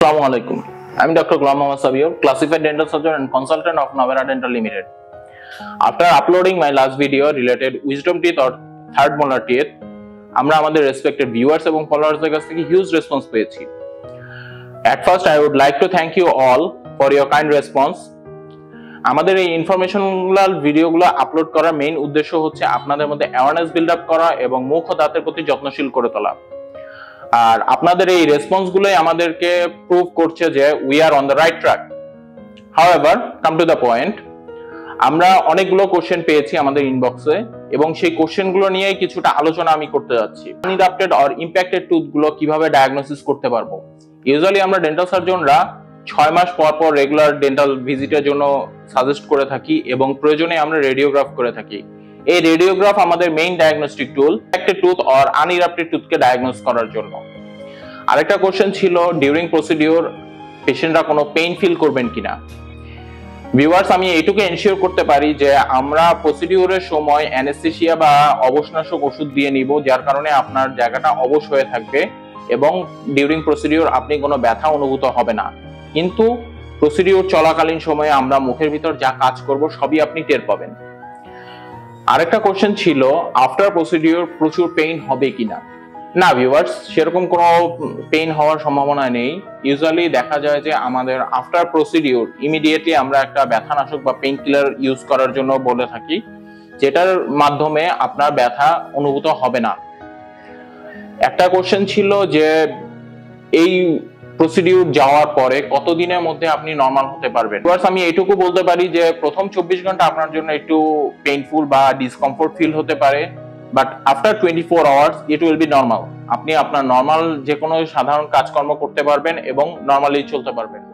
Assalamu alaikum. I am Dr. Ghulam Mohammad Sabir, classified dental surgeon and consultant of Navera Dental Limited. After uploading my last video related wisdom teeth or third molar teeth, আমরা আমাদের respected viewers এবং followers এর কাছ থেকে huge response পেয়েছি. At first I would like to thank you all for your kind response. আমাদের এই informational ভিডিওগুলো আপলোড করার মেইন উদ্দেশ্য হচ্ছে আপনাদের মধ্যে অ্যাওয়ারনেস বিল্ড আপ করা এবং মুখ ও দাঁতের প্রতি যত্নশীল করে তোলা। আর আপনাদের এই রেসপন্স গুলোই আমাদেরকে প্রুভ করছে যে we are on the right track. However, come to the point, আমরা অনেকগুলো কোশ্চেন পেয়েছি আমাদের ইনবক্সে এবং সেই কোশ্চেনগুলো নিয়েই কিছুটা আলোচনা আমি করতে যাচ্ছি। আনইরাপ্টেড অর ইম্প্যাক্টেড টুথগুলো কিভাবে ডায়াগনোসিস করতে পারবো। ইউজুয়ালি আমরা ডেন্টাল সার্জনরা 6 মাস পর পর রেগুলার ডেন্টাল ভিজিটের জন্য সাজেস্ট করে থাকি এবং প্রয়োজনে আমরা রেডিওগ্রাফ করে থাকি। এই রেডিওগ্রাফ আমাদের main diagnostic tool impacted tooth or unerupted টুথকে ডায়াগনোস করার জন্য। আরেকটা কোশ্চেন ছিল ডিউরিং প্রসিডিওর পেশেন্টরা কোনো পেইন ফিল করবেন কিনা। ভিউয়ার্স, আমি এইটুকু এনশিওর করতে পারি যে আমরা প্রসিডিওরের সময় অ্যানেস্থেসিয়া বা অবসনাশক ওষুধ দিয়ে নিব, যার কারণে আপনার জায়গাটা অবশ হয়ে থাকবে এবং ডিউরিং প্রসিডিওর আপনি কোনো ব্যথা অনুভূত হবে না। কিন্তু প্রসিডিওর চলাকালীন সময়ে আমরা মুখের ভিতর যা কাজ করব সবই আপনি টের পাবেন। আরেকটা কোশ্চেন ছিল আফটার প্রসিডিওর প্রচুর পেইন হবে কিনা। না ভিউয়ার্স, সেরকম কোনো পেইন হওয়ার সম্ভাবনা নেই। ইউজুয়ালি দেখা যায় যে আমাদের আফটার প্রসিডিওর ইমিডিয়েটলি আমরা একটা ব্যথানাশক বা পেইন কিলার ইউজ করার জন্য বলে থাকি, যেটার মাধ্যমে আপনার ব্যথা অনুভূত হবে না। একটা কোশ্চেন ছিল যে এই প্রসিডিউর যাওয়ার পরে কতদিনের মধ্যে আপনি নরমাল হতে পারবেন। আমি এইটুকু বলতে পারি যে প্রথম 24 ঘন্টা আপনার জন্য একটু পেইনফুল বা ডিসকমফোর্ট ফিল হতে পারে, but after 24 hours it will be normal. আপনি আপনার নরমাল যে কোনো সাধারণ কাজকর্ম করতে পারবেন এবং নরমালি চলতে পারবেন।